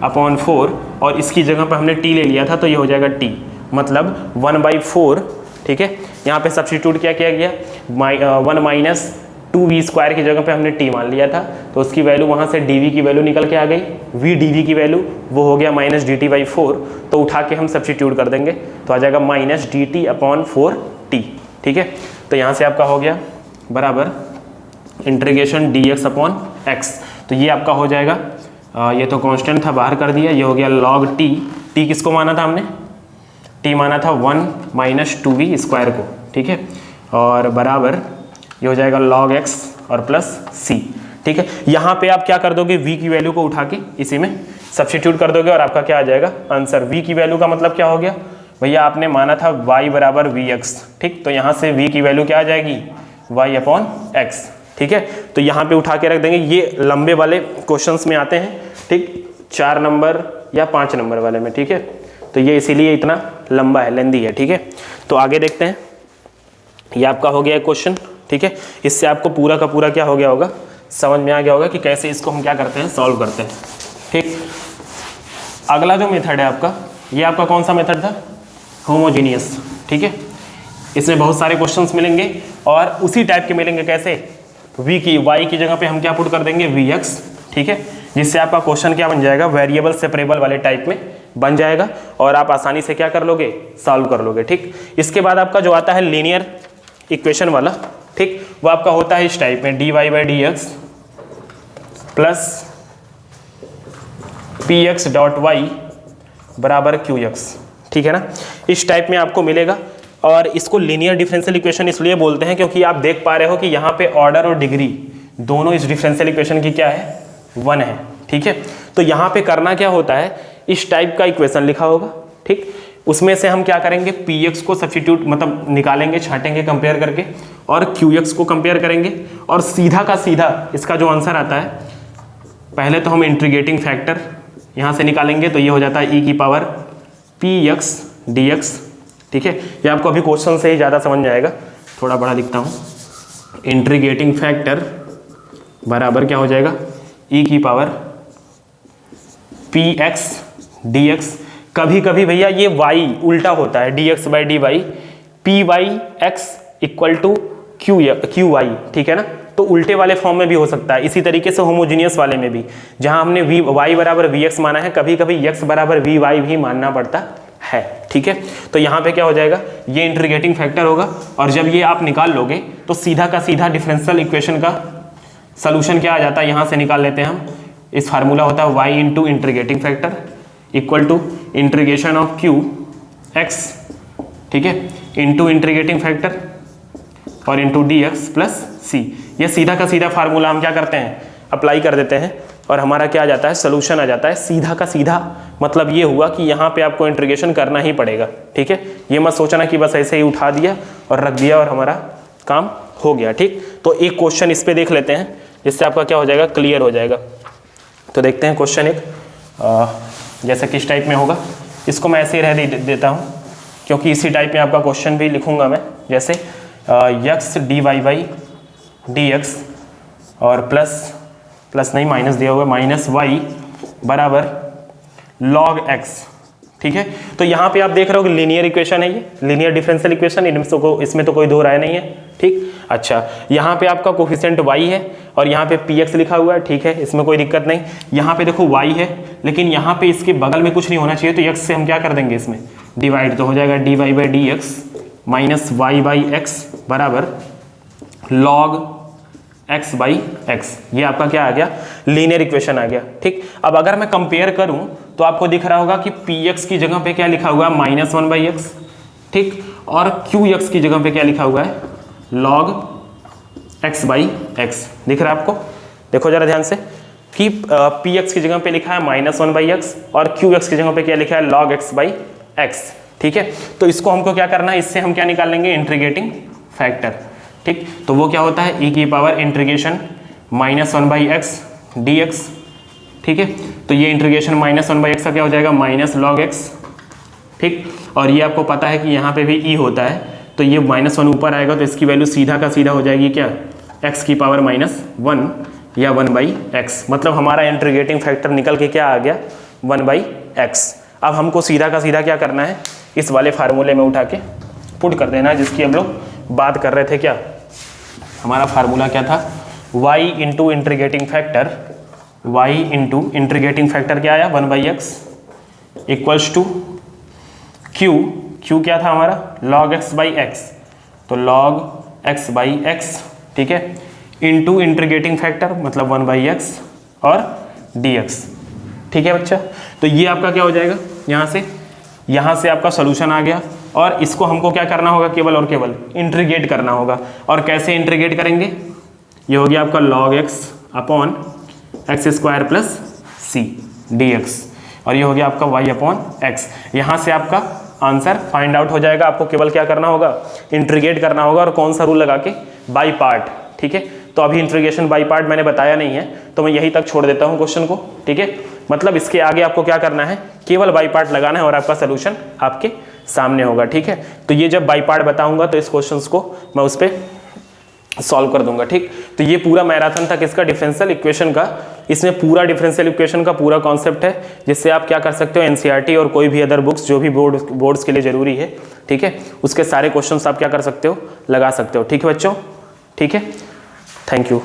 अपॉन 4 और इसकी जगह पे हमने t ले लिया था, तो ये हो जाएगा t, मतलब 1/4, ठीक है। यहाँ पे सब्स्टिट्यूट क्या किया गया, 1 माइनस 2v स्क्वायर की जगह पे हमने t मान लिया था, तो उसकी वैल्यू वहाँ से dv की वैल्यू निकल के आ गई, v dv की वैल्यू वो हो गया माइनस dt बाई 4। तो उठा के हम सब्स्टिट्यूट कर देंगे, तो आ जाएगा माइनस dt अपॉन 4t, ठीक है। तो यहाँ से आपका हो गया बराबर इंटीग्रेशन dx अपॉन x। तो ये आपका हो जाएगा, ये तो कांस्टेंट था, बाहर कर दिया, ये हो गया log t। t किसको माना था हमने, t माना था 1 माइनस 2v स्क्वायर को, ठीक है। और बराबर ये हो जाएगा log x और प्लस c, ठीक है। यहाँ पे आप क्या कर दोगे, v की वैल्यू को उठा के इसी में सब्स्टिट्यूट कर दोगे और आपका क्या आ जाएगा आंसर। v की वैल्यू का मतलब क्या हो गया भैया, आपने माना था y बराबर vx, ठीक। तो यहाँ से v की वैल्यू क्या आ जाएगी, y अपॉन x, ठीक है। तो यहाँ पे उठा के रख देंगे, ये लंबे वाले क्वेश्चंस में आते हैं, ठीक, 4 नंबर या 5 नंबर वाले में, ठीक है। तो ये इसीलिए इतना लंबा है, लेंदी है, ठीक है। तो आगे देखते हैं, ये आपका हो गया क्वेश्चन, ठीक है। इससे आपको पूरा का पूरा क्या हो गया होगा, समझ में आ गया होगा कि कैसे इसको हम क्या करते हैं, सॉल्व करते हैं, ठीक। अगला जो मेथड है आपका, ये आपका कौन सा मेथड था, होमोजीनियस, ठीक है। इसमें बहुत सारे क्वेश्चंस मिलेंगे और उसी टाइप के मिलेंगे, कैसे, y की जगह पे हम क्या पुट कर देंगे, vx, ठीक है। जिससे आपका क्वेश्चन क्या बन जाएगा, वेरिएबल सेपरेबल वाले टाइप में बन जाएगा और आप आसानी से क्या कर लोगे, सॉल्व कर लोगे, ठीक। इसके बाद आपका जो आता है लीनियर इक्वेशन वाला, ठीक, वो आपका होता है इस टाइप में, dy by d x plus p x dot y बराबर क्यू एक्स, ठीक है ना। इस टाइप में आपको मिलेगा और इसको लीनियर डिफरेंशियल इक्वेशन इसलिए बोलते हैं क्योंकि आप देख पा रहे हो कि यहाँ पे ऑर्डर और डिग्री दोनों इस डिफरेंशियल इक्वेशन की क्या है, 1 है, ठीक है। तो यहाँ पे करना क्या होता है, इस टाइप का इक्वेशन लिखा होगा, ठीक। उसमें से हम क्या करेंगे, px को सब्स्टिट्यूट मतलब निकालेंगे, छांटेंगे कंपेयर करके, और qx को कंपेयर करेंगे और सीधा का सीधा इसका जो आंसर आता है, पहले तो हम इंटीग्रेटिंग फैक्टर यहाँ से निकालेंगे, तो ये हो जाता है e की पावर px dx, ठीक है। ये आपको अभी क्वेश्चन से ही ज़्यादा समझ में आएगा, थोड़ा बड़ा लिखता हूँ, इंटीग्रेटिंग फैक्टर बराबर क्या हो जाएगा, e की पावर px dx। कभी कभी भैया ये y उल्टा होता है, dx by d y, p y x equal to q y, ठीक है ना। तो उल्टे वाले फॉर्म में भी हो सकता है, इसी तरीके से होमोजीनियस वाले में भी, जहां हमने y बराबर वी एक्स माना है, कभी कभी x बराबर वी वाई भी मानना पड़ता है, ठीक है। तो यहाँ पे क्या हो जाएगा, ये इंटीग्रेटिंग फैक्टर होगा और जब ये आप निकाल लोगे तो सीधा का सीधा डिफरेंशियल इक्वेशन का सोल्यूशन क्या आ जाता है, यहाँ से निकाल लेते हैं हम। इस फार्मूला होता है y into integrating factor equal to integration of q x, ठीक है, इंटू इंटीग्रेटिंग फैक्टर और into d x plus c. ये सीधा का सीधा फार्मूला हम क्या करते हैं, अप्लाई कर देते हैं और हमारा क्या आ जाता है, सोल्यूशन आ जाता है सीधा का सीधा। मतलब ये हुआ कि यहाँ पे आपको इंटीग्रेशन करना ही पड़ेगा, ठीक है। ये मत सोचना कि बस ऐसे ही उठा दिया और रख दिया और हमारा काम हो गया, ठीक। तो एक क्वेश्चन इस पे देख लेते हैं जिससे आपका क्या हो जाएगा, क्लियर हो जाएगा। तो देखते हैं क्वेश्चन एक, जैसे किस टाइप में होगा। इसको मैं ऐसे ही रह देता हूँ क्योंकि इसी टाइप में आपका क्वेश्चन भी लिखूंगा मैं, जैसे x d y by d x और प्लस नहीं माइनस दिया हुआ, माइनस वाई बराबर लॉग एक्स, ठीक है। तो यहाँ पे आप देख रहे हो कि लीनियर इक्वेशन है, ये लीनियर डिफरेंशियल इक्वेशन, इसमें तो कोई दो राय नहीं है, ठीक। अच्छा, यहाँ पे आपका कोफिशिएंट y है और यहाँ पे px लिखा हुआ है, ठीक है, इसमें कोई दिक्कत नहीं। यहाँ पे देखो y है लेकिन यहाँ पे इसके बगल में कुछ नहीं होना चाहिए, तो x से हम क्या कर देंगे, इसमें डिवाइड, तो हो जाएगा dy by d x minus y by x बराबर लॉग x बाई एक्स। ये आपका क्या आ गया, लीनियर इक्वेशन आ गया, ठीक। अब अगर मैं कंपेयर करूं तो आपको दिख रहा होगा कि px की जगह पे क्या लिखा हुआ है, माइनस वन बाई एक्स, ठीक, और qx की जगह पे क्या लिखा हुआ है, log x बाई एक्स। दिख रहा है आपको, देखो जरा ध्यान से कि px की जगह पे लिखा है माइनस वन बाई एक्स और qx की जगह पे क्या लिखा है, log x बाई एक्स, ठीक है। तो इसको हमको क्या करना है, इससे हम क्या निकाल लेंगे, इंटीग्रेटिंग फैक्टर, ठीक। तो वो क्या होता है, e की power integration minus one by x D x, ठीक है। तो ये integration minus one by x का क्या हो जाएगा, माइनस लॉग एक्स, ठीक। और ये आपको पता है कि यहाँ पे भी e होता है, तो ये माइनस वन ऊपर आएगा तो इसकी वैल्यू सीधा का सीधा हो जाएगी क्या, x की पावर माइनस वन या वन बाई एक्स। मतलब हमारा इंटीग्रेटिंग फैक्टर निकल के क्या आ गया, वन बाई एक्स। अब हमको सीधा का सीधा क्या करना है, इस वाले फार्मूले में उठा के पुट कर देना है, जिसकी हम लोग बात कर रहे थे। क्या हमारा फार्मूला क्या था, y into integrating factor, y into integrating factor क्या आया, one by x equals to q क्या था हमारा, log x बाई एक्स, तो log x बाई एक्स, ठीक है, इंटू इंटीग्रेटिंग फैक्टर मतलब वन बाई एक्स और dx, ठीक है बच्चा। तो ये आपका क्या हो जाएगा, यहाँ से आपका सोल्यूशन आ गया और इसको हमको क्या करना होगा, केवल और केवल इंटीग्रेट करना होगा। और कैसे इंटीग्रेट करेंगे, ये हो गया आपका log x upon x square plus c d x और ये हो गया आपका y अपॉन एक्स। यहाँ से आपका आंसर फाइंड आउट हो जाएगा। आपको केवल क्या करना होगा, इंटीग्रेट करना होगा। और कौन सा रूल लगा के, बाई पार्ट, ठीक है। तो अभी इंटीग्रेशन बाई पार्ट मैंने बताया नहीं है, तो मैं यहीं तक छोड़ देता हूँ क्वेश्चन को, ठीक है। मतलब इसके आगे आपको क्या करना है, केवल बाई पार्ट लगाना है और आपका सोल्यूशन आपके सामने होगा, ठीक है। तो ये जब बाई पार्ट बताऊंगा तो इस क्वेश्चन को मैं उस पर सॉल्व कर दूंगा, ठीक। तो ये पूरा मैराथन था किसका, डिफरेंशियल इक्वेशन का। इसमें पूरा डिफरेंशियल इक्वेशन का पूरा कॉन्सेप्ट है, जिससे आप क्या कर सकते हो, एनसीईआरटी और कोई भी अदर बुक्स जो भी बोर्ड्स के लिए जरूरी है, ठीक है, उसके सारे क्वेश्चंस आप क्या कर सकते हो, लगा सकते हो, ठीक है बच्चों, ठीक है। Thank you.